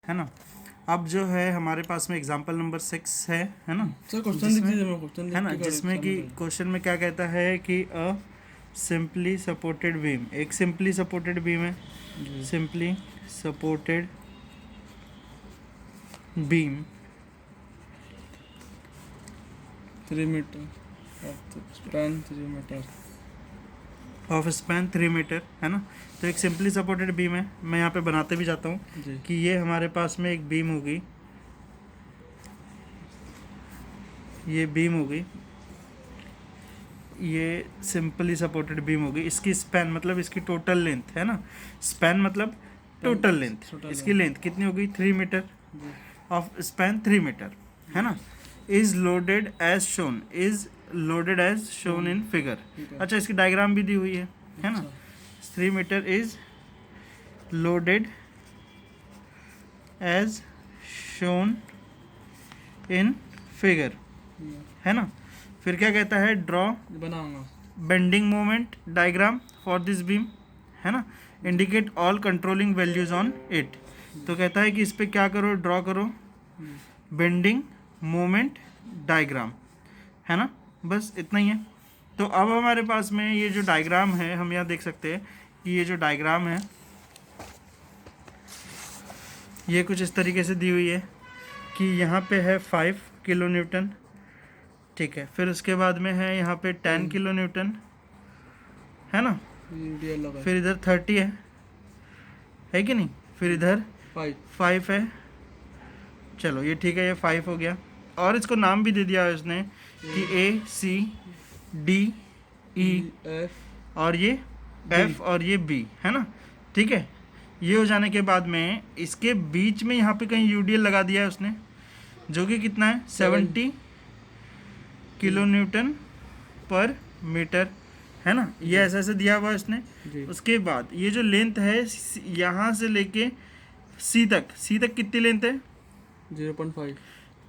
है ना। अब जो है हमारे पास में एग्जांपल नंबर 6 है ना। सर क्वेश्चन लिख जिसमें दीजिए, मैं क्वेश्चन है लिख ना, के जिसमें कि क्वेश्चन में क्या कहता है कि अ सिंपली सपोर्टेड बीम, एक सिंपली सपोर्टेड बीम है, simply supported beam 3 meter span 3 meter of span 3 meter, है ना। तो एक सिंपली सपोर्टेड बीम है, मैं यहाँ पे बनाते भी जाता हूँ जी। कि ये हमारे पास में एक बीम होगी, ये बीम होगी, ये सिंपली सपोर्टेड बीम होगी। इसकी स्पैन मतलब इसकी टोटल लेंथ, है ना। स्पैन मतलब टोटल लेंथ, इसकी लेंथ कितनी होगी 3 मीटर ऑफ स्पैन 3 मीटर, है ना। Is loaded as shown, is loaded as shown in figure. अच्छा, इसकी डायग्राम भी दी हुई है ना। 3 meter is loaded as shown in figure, है ना। फिर क्या कहता है, ड्रॉ बनाऊंगा bending moment diagram for this beam, है ना। Indicate all controlling values on it. तो कहता है कि इस पे क्या करो, ड्रॉ करो बेंडिंग मोमेंट डायग्राम, है ना। बस इतना ही है। तो अब हमारे पास में ये जो डायग्राम है, हम यहाँ देख सकते हैं कि ये जो डायग्राम है ये कुछ इस तरीके से दी हुई है कि यहाँ पे है 5 किलो न्यूटन, ठीक है। फिर उसके बाद में है यहाँ पे 10 किलो न्यूटन, है ना। फिर इधर 30 है कि नहीं। फिर इधर 5 है, चलो ये ठीक है, ये 5 हो गया। और इसको नाम भी दे दिया है उसने कि ACDE और ये F और ये B, है ना। ठीक है। ये हो जाने के बाद में इसके बीच में यहाँ पे कहीं UDL लगा दिया है उसने, जो कि कितना है 70 किलो न्यूटन पर मीटर, है ना। ये ऐसा ऐसे दिया हुआ है उसने। उसके बाद ये जो लेंथ है यहाँ से लेके सी तक कितनी लेंथ है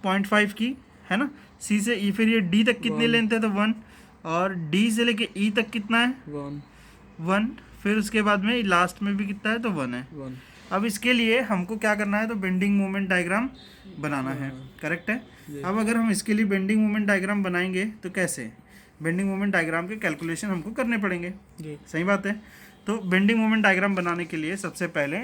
0.5 की, है ना। सी से ई, फिर ये डी तक कितनी लेंथ है तो 1, और डी से लेके ई तक कितना है 1। फिर उसके बाद में लास्ट में भी कितना है तो 1 है। अब इसके लिए हमको क्या करना है तो बेंडिंग मोमेंट डायग्राम बनाना है, करेक्ट है। अब अगर हम इसके लिए बेंडिंग मोमेंट डायग्राम बनाएंगे तो कैसे, बेंडिंग मोमेंट डायग्राम के कैलकुलेशन हमको करने पड़ेंगे, सही बात है। तो बेंडिंग मोमेंट डायग्राम बनाने के लिए सबसे पहले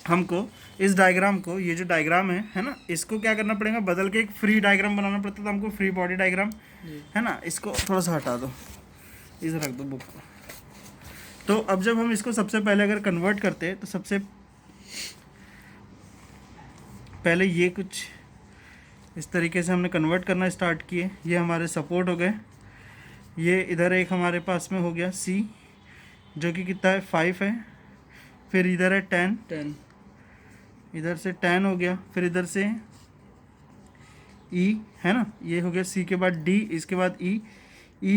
हमको इस डायग्राम को, ये जो डायग्राम है ना, इसको क्या करना पड़ेगा, बदल के एक फ्री डायग्राम बनाना पड़ता है। तो हमको फ्री बॉडी डायग्राम, है ना, इसको थोड़ा सा हटा दो, इधर रख दो बुक को। तो अब जब हम इसको सबसे पहले अगर कन्वर्ट करते हैं तो सबसे पहले ये कुछ इस तरीके से हमने कन्वर्ट करना स्टार्ट किए। ये हमारे सपोर्ट हो गए, ये इधर एक हमारे पास में हो गया C जो कि कितना है 5 है। फिर इधर है 10, इधर से 10 हो गया। फिर इधर से E, है ना, ये हो गया C के बाद D, इसके बाद E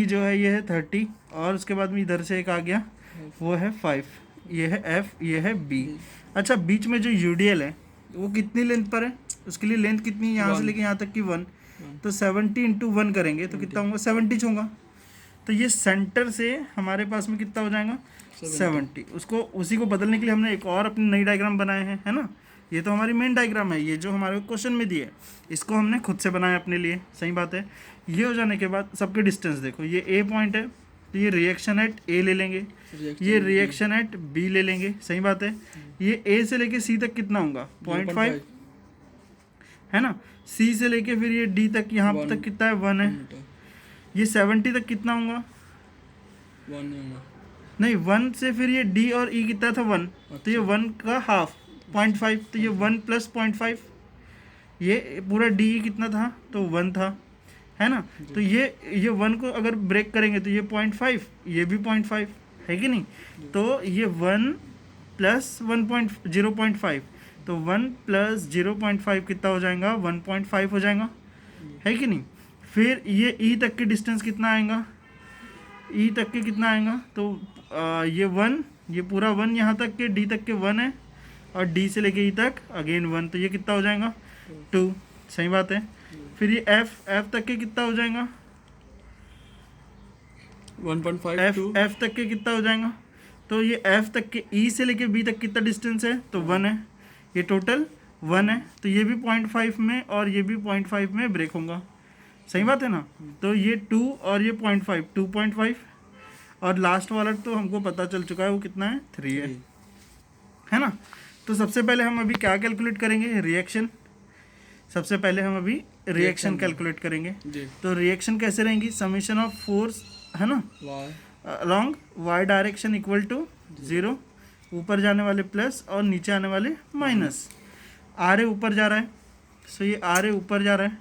जो है ये है 30, और उसके बाद में इधर से एक आ गया वो है 5, ये है F, ये है B। अच्छा, बीच में जो UDL है वो कितनी लेंथ पर है, उसके लिए लेंथ कितनी, यहाँ से लेके यहाँ तक की 1, तो 70 इंटू 1 करेंगे तो कितना होगा 70 होगा। तो ये सेंटर से हमारे पास में कितना हो जाएगा 70। उसको उसी को बदलने के लिए हमने एक और अपनी नई डायग्राम बनाए हैं, है ना। ये तो हमारी मेन डायग्राम है, ये जो हमारे क्वेश्चन में दी है, इसको हमने खुद से बनाया अपने लिए, सही बात है। ये हो जाने के बाद सबके डिस्टेंस देखो, ये A पॉइंट है तो ये रिएक्शन एट A ले लेंगे, ये रिएक्शन एट B ले लेंगे, सही बात है। ये A से लेके C तक कितना होगा 0.5, है ना। C से लेके फिर ये D तक, यहाँ तक कितना है 1 है। ये 70 तक कितना होगा 1 नहीं, 1 से फिर ये D और E कितना था 1, तो ये 1 का हाफ 0.5, तो ये 1 प्लस 0.5, ये पूरा D कितना था तो 1 था, है ना। तो ये 1 को अगर ब्रेक करेंगे तो ये 0.5, ये भी 0.5 है कि नहीं। तो ये 1 प्लस 0.5, तो 1 प्लस 0.5 कितना हो जाएगा 1.5 हो जाएगा, है कि नहीं। फिर ये E तक की डिस्टेंस कितना आएगा, E तक के कितना आएगा तो ये 1, ये पूरा 1 यहाँ तक के D तक के 1 है, और D से लेके E तक अगेन 1, तो ये कितना हो जाएगा 2, सही बात है। फिर ये F तक के कितना हो जाएगा 1.5, F तक के कितना हो जाएगा, तो ये F तक के E से लेके B तक कितना डिस्टेंस है तो 1 है, ये टोटल 1 है, तो ये भी 0.5 में और ये भी 0.5 में ब्रेक होगा। सही बात है ना। तो ये 2 और ये 0.5, 2.5 और लास्ट वाला तो हमको पता चल चुका है वो कितना है, 3 है ना। तो सबसे पहले हम अभी क्या कैलकुलेट करेंगे, रिएक्शन। सबसे पहले हम अभी रिएक्शन कैलकुलेट करेंगे। तो रिएक्शन कैसे रहेंगी, समीशन ऑफ फोर्स है ना along Y direction equal to 0, ऊपर जाने वाले प्लस और नीचे आने वाले माइनस। आर ए ऊपर जा रहा है, सो ये आर ए ऊपर जा रहा है,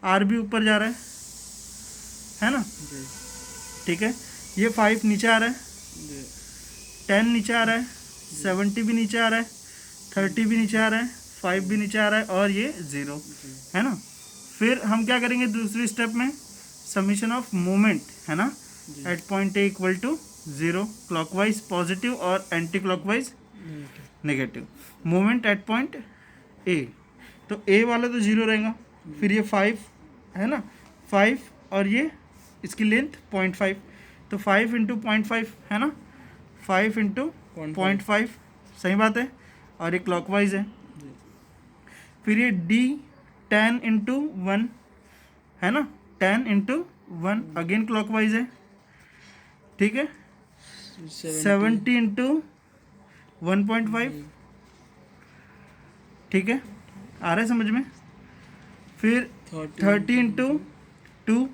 आर भी ऊपर जा रहा है ना। ठीक है, ये 5 नीचे आ रहा है, 10 नीचे आ रहा है, 70 भी नीचे आ रहा है, 30 भी नीचे आ रहा है, 5 भी नीचे आ रहा है और ये 0 है ना। फिर हम क्या करेंगे दूसरी स्टेप में, समीशन ऑफ मोमेंट है ना at point A equal to 0, clockwise positive और anti clockwise negative. Moment at point A, तो ए वाला तो 0 रहेगा। फिर ये 5 है ना, 5 और ये इसकी लेंथ 0.5, तो 5 इंटू 0.5 है ना, 5 इंटू 0.5 सही बात है, और ये क्लॉकवाइज है। फिर ये डी 10 इंटू 1 है ना, 10 इंटू 1 अगेन क्लॉकवाइज है। ठीक है, 70 इंटू 1.5 ठीक है, आ रहा है समझ में। फिर 30 इंटू 2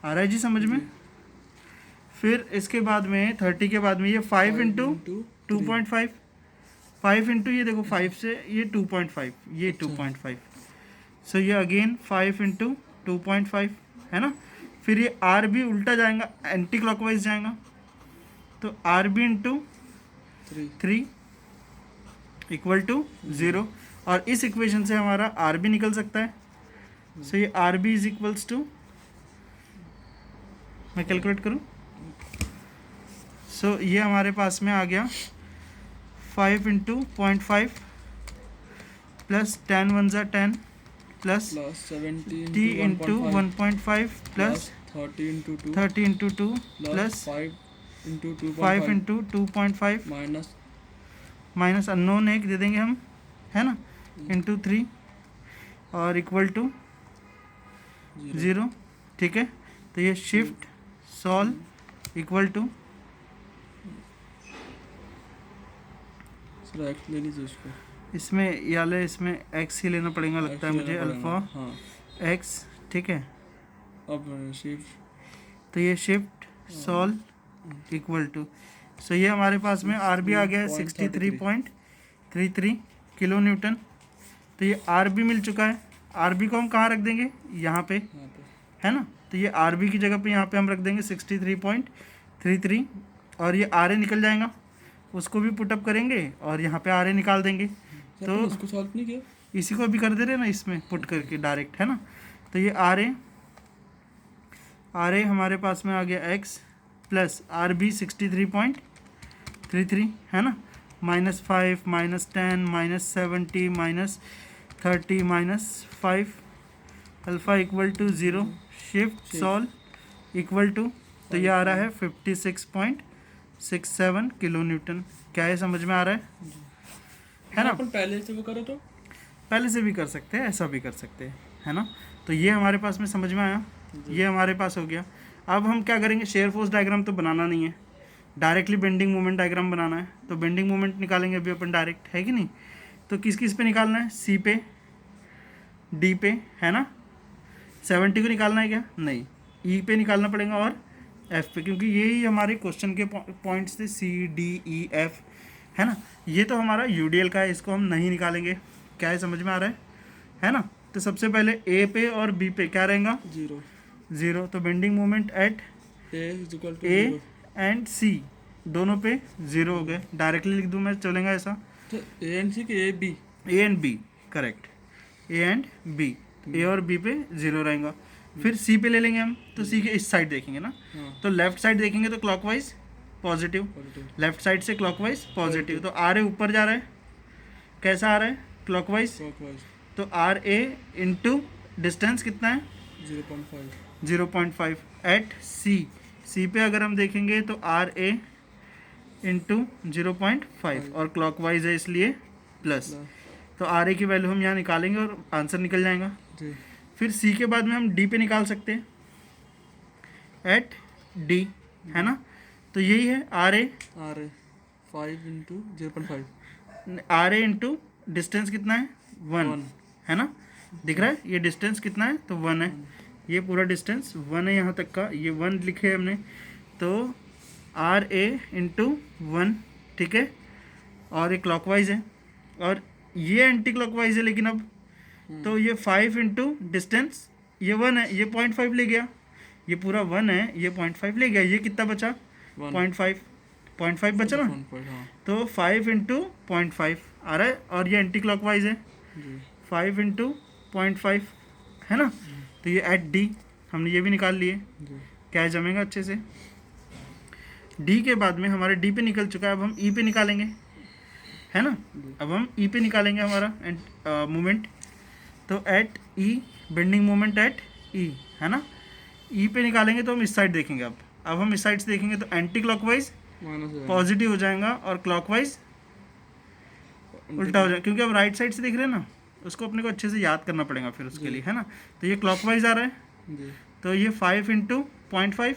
आ रहा है जी समझ में। फिर इसके बाद में 30 के बाद में ये 5 इंटू 2.5, 5 इंटू ये देखो 5 से ये 2.5, ये 2.5, सो ये अगेन 5 इंटू 2.5 है ना। फिर ये आर भी उल्टा जाएगा, एंटी क्लॉकवाइज जाएगा, तो R B into 3 equal to 0, और इस इक्वेशन से हमारा आर बी निकल सकता है। सो ये R B is equals to, मैं कैलकुलेट करूं, सो ये हमारे पास में आ गया 5 इंटू 0.5 प्लस 10 1 ज़ा 10 plus T into 1.5 plus 30 into 2 plus 5 into 2.5 minus unknown एक दे देंगे हम है ना, इंटू 3 और इक्वल टू 0। ठीक है, तो ये shift solve equal to, X ले लीजिए उसको, इसमें याले इसमें एक्स ही लेना पड़ेगा लगता है मुझे, अल्फा एक्स। ठीक है, अब शिफ्ट, तो ये शिफ्ट सॉल्व इक्वल टू, सो ये हमारे पास में आर बी आ गया है 63.33 किलो न्यूटन। तो ये आर बी मिल चुका है। आर बी को हम कहाँ रख देंगे, यहाँ पे है ना, तो ये आर बी की जगह पे यहाँ पे हम रख देंगे 63.33, और ये आर ए निकल जाएगा, उसको भी पुटअप करेंगे और यहाँ पे आर ए निकाल देंगे। तो इसको सॉल्व नहीं किया, इसी को अभी कर दे रहे ना इसमें पुट करके डायरेक्ट है ना। तो ये आर ए हमारे पास में आ गया एक्स प्लस आर बी 63.33 है ना, -5 -10 -70 -30 -5 alpha equal to 0, shift solve equal to, तो ये आ रहा है 56.67 किलो न्यूटन। क्या ये समझ में आ रहा है ना। अपन पहले से वो करो तो पहले से भी कर सकते हैं, ऐसा भी कर सकते हैं है ना। तो ये हमारे पास में समझ में आया, ये हमारे पास हो गया। अब हम क्या करेंगे, शेयर फोर्स डायग्राम तो बनाना नहीं है, डायरेक्टली बेंडिंग मोमेंट डायग्राम बनाना है। तो बेंडिंग मोमेंट निकालेंगे अभी अपन डायरेक्ट, है कि नहीं। तो किस किस पे निकालना है, सी पे, डी पे है ना, 70 को निकालना है क्या, नहीं, ई पे निकालना पड़ेगा और एफ पे, क्योंकि यही हमारे क्वेश्चन के पॉइंट्स थे, सी डी ई एफ है ना। ये तो हमारा यूडीएल का है, इसको हम नहीं निकालेंगे। क्या है समझ में आ रहा है ना। तो सबसे पहले ए पे और बी पे क्या रहेगा, 0, तो bending moment at A and C दोनों पे 0 हो गए। डायरेक्टली लिख दूँ मैं, चलेगा ऐसा, तो ए एंड सी के A and B correct, A and B, A और बी पे 0 रहेगा। फिर सी पे ले लेंगे हम, तो सी के इस साइड देखेंगे ना, तो लेफ्ट साइड देखेंगे तो क्लॉकवाइज पॉजिटिव, लेफ्ट साइड से क्लॉकवाइज पॉजिटिव, तो आर ए ऊपर जा रहा है, कैसा आ रहा है, क्लॉकवाइज, तो आर ए इंटू डिस्टेंस कितना है 0.5 एट सी, सी पे अगर हम देखेंगे तो आर ए इंटू 0.5 और क्लॉकवाइज है इसलिए प्लस, तो आर ए की वैल्यू हम यहाँ निकालेंगे और आंसर निकल जाएगा। जी फिर सी के बाद में हम डी पे निकाल सकते हैं, एट डी, है ना। तो यही है R A 5 into 0.5 R A into distance कितना है 1, है ना। दिख रहा है ये डिस्टेंस कितना है, तो 1 है, ये पूरा डिस्टेंस 1 है यहाँ तक का, ये 1 लिखे हमने, तो आर ए इंटू 1, ठीक है। और ये क्लॉकवाइज है और ये एंटी क्लॉकवाइज है, लेकिन अब तो ये 5 इंटू डिस्टेंस, ये 1 है, ये 0.5 ले गया, ये पूरा 1 है, ये 0.5 ले गया, ये कितना बचा 0.5 बचा ना, 1 हाँ तो 5 इंटू 0.5 आ रहा है। और ये एंटी क्लॉकवाइज है, जी 5 इंटू 0.5, है ना। तो ये एट डी हमने ये भी निकाल लिए, जी क्या जमेगा अच्छे से। डी के बाद में हमारे डी पे निकल चुका है, अब हम ई पे निकालेंगे, है ना। अब हम ई पे निकालेंगे हमारा मोमेंट, तो at E bending moment at E, है ना। ई पे निकालेंगे तो हम इस साइड देखेंगे, अब हम इस साइड से देखेंगे तो एंटी क्लॉकवाइज -1 पॉजिटिव हो जाएगा और क्लॉकवाइज उल्टा हो जाएगा, क्योंकि अब राइट साइड से देख रहे हैं ना, उसको अपने को अच्छे से याद करना पड़ेगा फिर उसके लिए, है ना। तो ये क्लॉकवाइज आ रहा है, जी तो ये 5 इंटू 0.5,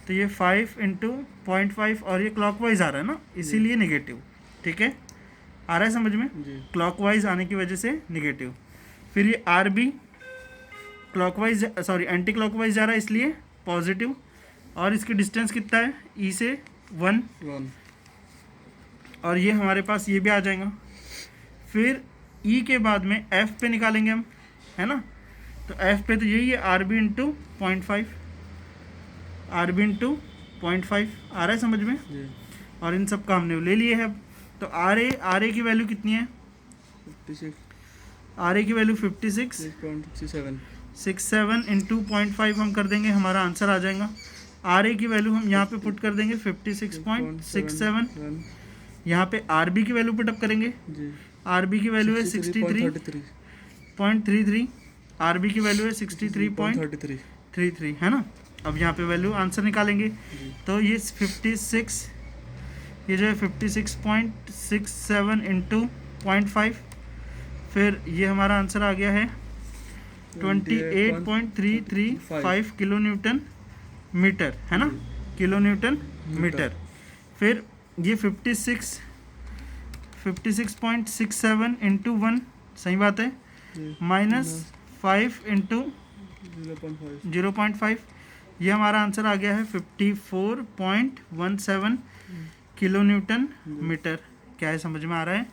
तो ये 5 इंटू 0.5 और ये क्लॉकवाइज आ रहा है ना, इसीलिए नेगेटिव, ठीक है। आ रहा है समझ में, जी क्लॉकवाइज आने की वजह से नेगेटिव। फिर ये R B clockwise, sorry anti clockwise जा रहा है, इसलिए पॉजिटिव। और इसकी डिस्टेंस कितना है ई से 1, 1 और ये हमारे पास ये भी आ जाएगा। फिर ई के बाद में एफ पे निकालेंगे हम, है ना। तो एफ पे तो यही है R B into 0.5, R B into 0.5 आ रहा है समझ में। जी और इन सब का हमने ले लिए है। तो आर ए की वैल्यू कितनी है, 56 आर ए की वैल्यू 56, 6.67 67 इंटू 0.5 हम कर देंगे, हमारा आंसर आ जाएगा। आर ए की वैल्यू हम यहाँ पे पुट कर देंगे 56.67, यहाँ पे आर बी की वैल्यू पुटअप करेंगे, जी आर बी की वैल्यू है 63.33 63.33, आर बी की वैल्यू है 63.33, 33 है ना। अब यहाँ पे वैल्यू आंसर निकालेंगे, तो ये 56, ये जो है 56.67 इंटू 0.5, फिर ये हमारा आंसर आ गया है 28.335 किलो न्यूटन मीटर, है ना, किलो न्यूटन मीटर। फिर ये 56.67 इंटू 1, सही बात है, -5 इंटू 0.5, ये हमारा आंसर आ गया है 54.17 किलो न्यूटन मीटर। क्या है समझ में आ रहा है।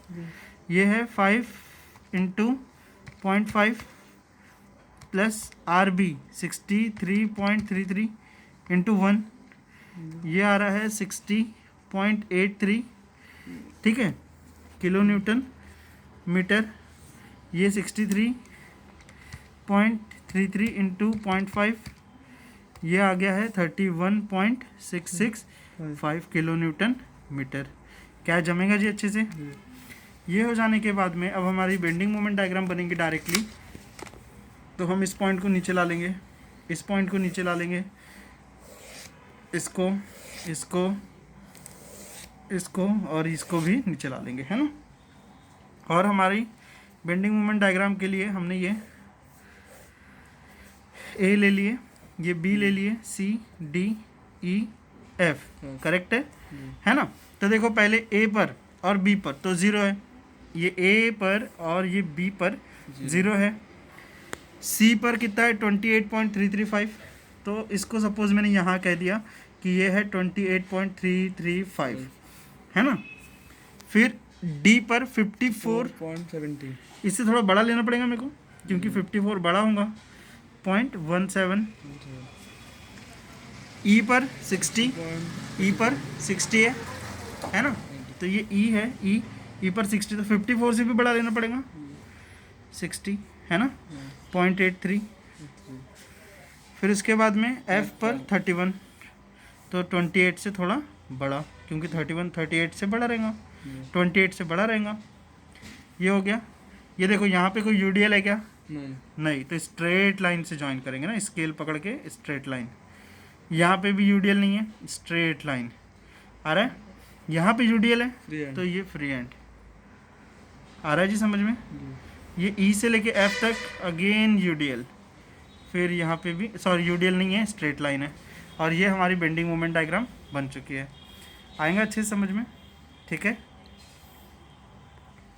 ये है 5 into 0.5 plus R B 63.33 into 1, ये आ रहा है 60.83, ठीक है, किलो न्यूटन मीटर। ये 63.33 इंटू 0.5, ये आ गया है 31.665 किलो न्यूटन मीटर। क्या जमेगा जी अच्छे से। ये हो जाने के बाद में अब हमारी बेंडिंग मोमेंट डायग्राम बनेगी डायरेक्टली। तो हम इस पॉइंट को नीचे ला लेंगे, इस पॉइंट को नीचे ला लेंगे, इसको इसको इसको और इसको भी नीचे ला लेंगे, है ना। और हमारी बेंडिंग मोमेंट डायग्राम के लिए हमने ये ए ले लिए, ये बी ले लिए, C D E F, correct है ना। तो देखो पहले ए पर और बी पर तो 0 है, ये ए पर और ये बी पर 0 है। सी पर कितना है 28.335, तो इसको सपोज मैंने यहाँ कह दिया कि ये है 28.335, है ना। फिर डी पर 54.17, इससे थोड़ा बड़ा लेना पड़ेगा मेरे को क्योंकि 54 बड़ा होगा, 0.17। ई पर 60, ई पर 60 है ना। तो ये ई है, ई पर 60, तो 54 से भी बड़ा लेना पड़ेगा 60, है ना, 0.83। फिर इसके बाद में एफ पर 31, तो 28 से थोड़ा बड़ा, क्योंकि 31 38 से बड़ा रहेगा, 28 से बड़ा रहेगा। ये हो गया। ये देखो यहाँ पे कोई यूडीएल है क्या, नहीं, तो स्ट्रेट लाइन से ज्वाइन करेंगे ना, स्केल पकड़ के स्ट्रेट लाइन। यहाँ पे भी यूडीएल नहीं है, स्ट्रेट लाइन आ रहा है। यहाँ पे यूडीएल है तो ये फ्री हैंड, आ रहा है जी समझ में? ये ई से लेके एफ तक अगेन यूडीएल, फिर यहाँ पे भी सॉरी यूडीएल नहीं है, स्ट्रेट लाइन है, और ये हमारी बेंडिंग मोमेंट डायग्राम बन चुकी है। आएगा अच्छे से समझ में? ठीक है।